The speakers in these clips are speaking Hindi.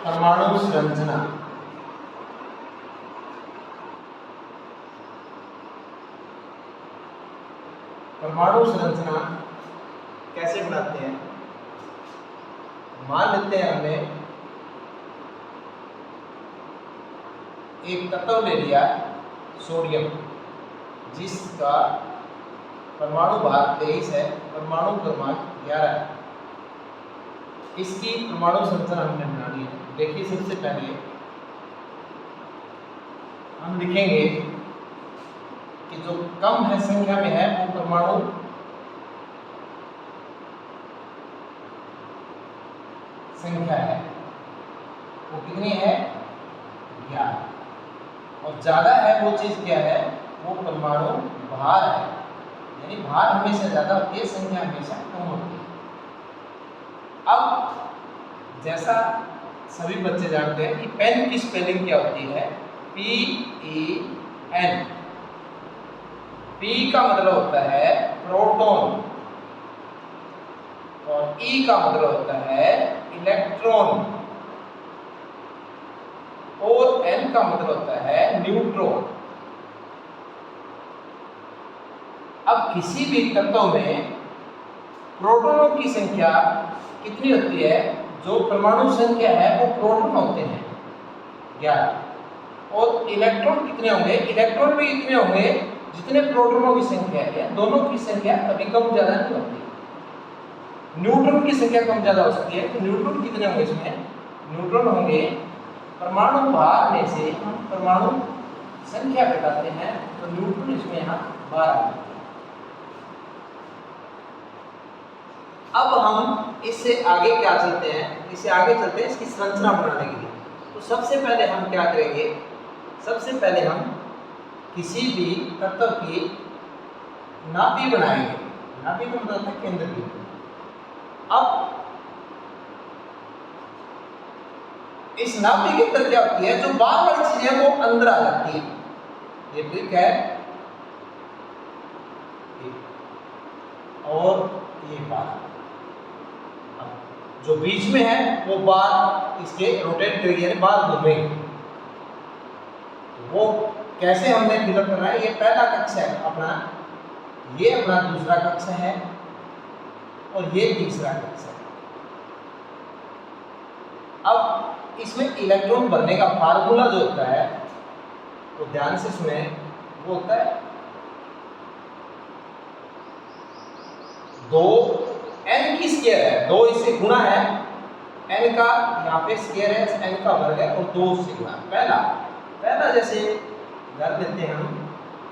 परमाणु संरचना। परमाणु संरचना कैसे बनाते हैं? मान लेते हैं हमने एक तत्व ले लिया सोडियम, जिसका परमाणु भार 23 है, परमाणु क्रमांक 11 है। इसकी परमाणु संरचना हमने बनानी है। देखिए, सबसे पहले हम लिखेंगे कि जो कम है संख्या में है वो परमाणु संख्या है, वो कितनी है? 11। और ज्यादा है वो चीज क्या है? वो परमाणु भार है, यानी भार हमेशा ज्यादा होती है, संख्या हमेशा कम होती है। अब जैसा सभी बच्चे जानते हैं कि पेन की स्पेलिंग क्या होती है? PEN। P का मतलब होता है प्रोटॉन और E का मतलब होता है इलेक्ट्रॉन और N का मतलब होता है न्यूट्रॉन। अब किसी भी तत्व में प्रोटॉनों की संख्या कितनी होती है? जो परमाणु संख्या है वो प्रोटॉन होते हैं 11, और इलेक्ट्रॉन कितने होंगे? इलेक्ट्रॉन भी इतने होंगे जितने प्रोटॉनों की संख्या है। दोनों की संख्या कभी कम ज्यादा नहीं होती। न्यूट्रॉन की संख्या कम ज्यादा हो सकती है। तो न्यूट्रॉन कितने होंगे इसमें? न्यूट्रॉन होंगे, परमाणु भार में से हम परमाणु संख्या घटाते हैं तो न्यूट्रॉन इसमें यहाँ 12। अब हम इससे आगे क्या चलते हैं? इससे आगे चलते हैं इसकी संरचना बनाने के लिए। तो सबसे पहले हम क्या करेंगे? सबसे पहले हम किसी भी तत्व की नाभि बनाएंगे। नाभि का मतलब है केंद्र बिंदु। अब इस नाभि के अंदर क्या होती है? जो बाहर वाली चीज है वो अंदर आ जाती है। ये ट्रिक है। और ये बार जो बीच में है वो बार इसके रोटेट करेगी, यानी बार घूमेगी। वो कैसे हमने फिलअप करना है? ये पहला कक्ष है अपना, ये अपना दूसरा कक्ष है और ये तीसरा कक्ष है। अब इसमें इलेक्ट्रॉन भरने का फार्मूला जो होता है वो ध्यान से सुने, वो होता है 2n की स्क्वायर है, 2 इससे गुणा है, n का यहाँ पे स्क्वायर है, n का वर्ग है और 2 से गुणा। पहला जैसे घर लेते हैं हम,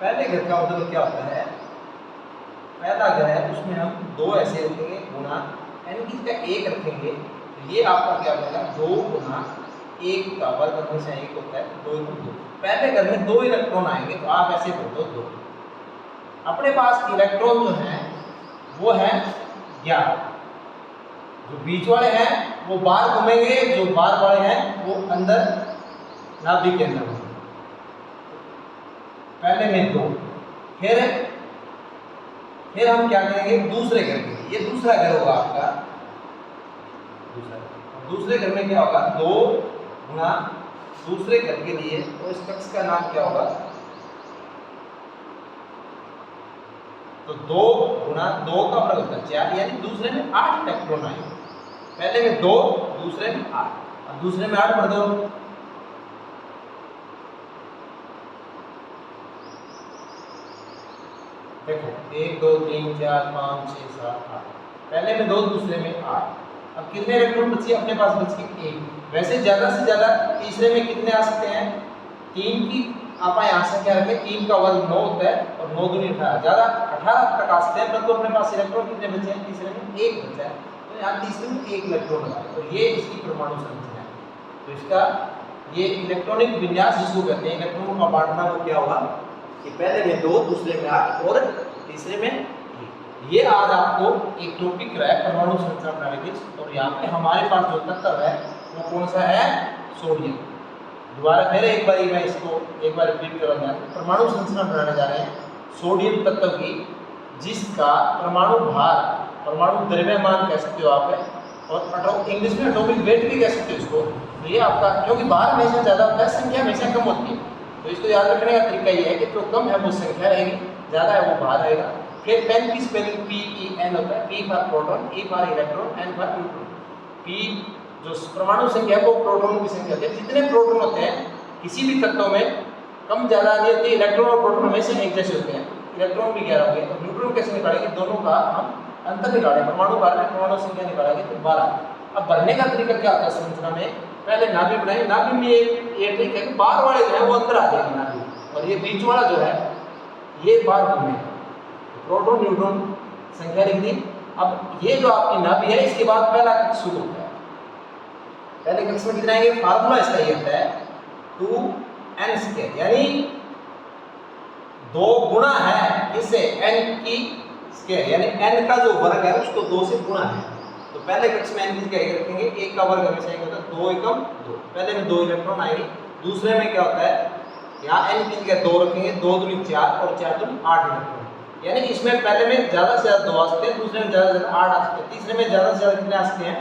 पहले घर का मतलब क्या होता है? पहला घर है उसमें हम 2 ऐसे रखेंगे गुणा n की जगह 1 रखेंगे, तो ये आपका क्या बनेगा? 2 गुणा 1 का वर्ग हमेशा 1 होता है, 2 × 2। पहले घर में 2 इलेक्ट्रॉन आएंगे तो आप ऐसे भर दो 2। अपने पास इलेक्ट्रॉन जो है वो है 11। जो बीच वाले हैं वो बाहर घूमेंगे, जो बाहर वाले हैं वो अंदर नाभि के अंदर होंगे। पहले में 2, फिर हम क्या करेंगे? दूसरे घर के लिए, ये दूसरा घर होगा आपका दूसरे घर में क्या होगा? 2 गुणा दूसरे घर के लिए, तो इस कक्ष का नाम क्या होगा? तो 2 गुणा 2 का वर्ग होता है 4, यानी दूसरे में 8 इलेक्ट्रॉन आएंगे। पहले में 2, दूसरे में 8। अब दूसरे में 8 भर दो। देखो 1 2 3 4 5 6 7 8। पहले में 2, दूसरे में 8। अब कितने इलेक्ट्रॉन बचे? अपने पास बच के 1। वैसे ज्यादा से ज्यादा तीसरे में कितने आ सकते हैं? 3 की आप यहाँ से क्या रखें? 3 का वर्ग 9 होता है और 9 दूनी 18, ज्यादा 18 तक आ सकते हैं। परंतु अपने पास इलेक्ट्रॉन कितने बचे हैं? तीसरे में 1 बचा है, तो यहाँ तीसरे में 1 इलेक्ट्रॉन लगा। तो ये इसकी परमाणु संरचना है। तो इसका ये इलेक्ट्रॉनिक विन्यास जिसको कहते हैं, इलेक्ट्रॉनों का बांटना, वो क्या होगा कि पहले में 2, दूसरे में 8 और तीसरे में 1। ये आज आपको एक टॉपिक रहा है परमाणु संरचना प्रणाली। और यहाँ पे हमारे पास जो तत्व है वो कौन सा है? सोडियम। दोबारा फिर एक बार रिपीट करना है। परमाणु संरचना बनाने जा रहे हैं सोडियम तत्व की, जिसका परमाणु भार, परमाणु द्रव्यमान कह सकते हो आप, और इंग्लिश में एटॉमिक वेट भी कह सकते हो इसको। तो ये आपका, क्योंकि बाहर हमेशा ज़्यादा होता है, संख्या हमेशा कम होती है, तो इसको याद रखने का तरीका ये है कि जो कम है वो संख्या रहेगी, ज़्यादा है वो बाहर रहेगा। फिर पेन की स्पेलिंग PEN होता है, P for proton, E for electron, N for neutron. P जो परमाणु संख्या है वो प्रोटॉनों की संख्या होती है। जितने प्रोटॉन होते हैं किसी भी तत्व में कम ज़्यादा नहीं होती, इलेक्ट्रॉन और प्रोटॉन हमेशा एक जैसे होते हैं, इलेक्ट्रॉन भी 11 होंगे। और न्यूट्रॉन कैसे निकालेंगे, दोनों का हम अंतर निकालें, परमाणु बाहर में परमाणु संख्या निकालेंगे तो 12। अब भरने का तरीका क्या होता है संरचना में, पहले नाभि बनाएंगे, नाभि में ये ट्रिक है कि बाहर वाले जो है वो अंदर आ जाएंगे नाभि, और ये बीच वाला जो है ये बाहर घूमेगा। प्रोटॉन न्यूट्रॉन संख्या लिख दी। अब ये जो आपकी नाभि है इसके बाद पहला कक्ष शुरू होता है। पहले कक्ष में कितना आएंगे, फार्मूला इसका ये होता है 2n², यानी 2 गुणा है किससे, n की स्क्वायर, यानी n का जो वर्ग है उसको 2 से गुणा है। तो पहले कक्ष में n की जगह रखेंगे, 1 का वर्ग हमेशा एक होता है, 2 एकम 2, पहले में 2 इलेक्ट्रॉन आएंगे। दूसरे में क्या होता है, यहाँ n की जगह 2 रखेंगे, 2 दूनी 4 और 4 दूनी 8 इलेक्ट्रॉन, यानी इसमें पहले में ज़्यादा से ज़्यादा 2 आ सकते हैं, दूसरे में ज़्यादा से ज़्यादा 8 आ सकते हैं, तीसरे में ज़्यादा से ज़्यादा कितने आ सकते हैं,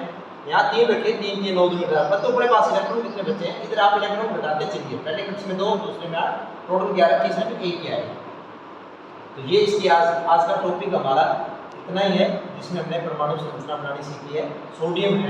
यहाँ 3 रखिए, 3 की 9 दूनी 18, तो अपने पास इलेक्ट्रॉन कितने बचे हैं, इधर आप इलेक्ट्रॉन घटाते चलिए, पहले कक्ष में 2, दूसरे में 8, टोटल 11, तीसरे में 1 ही आएगा। तो ये इसकी आज का टॉपिक हमारा इतना ही है, जिसमें हमने परमाणु संरचना बनानी सीखी है। सोडियम है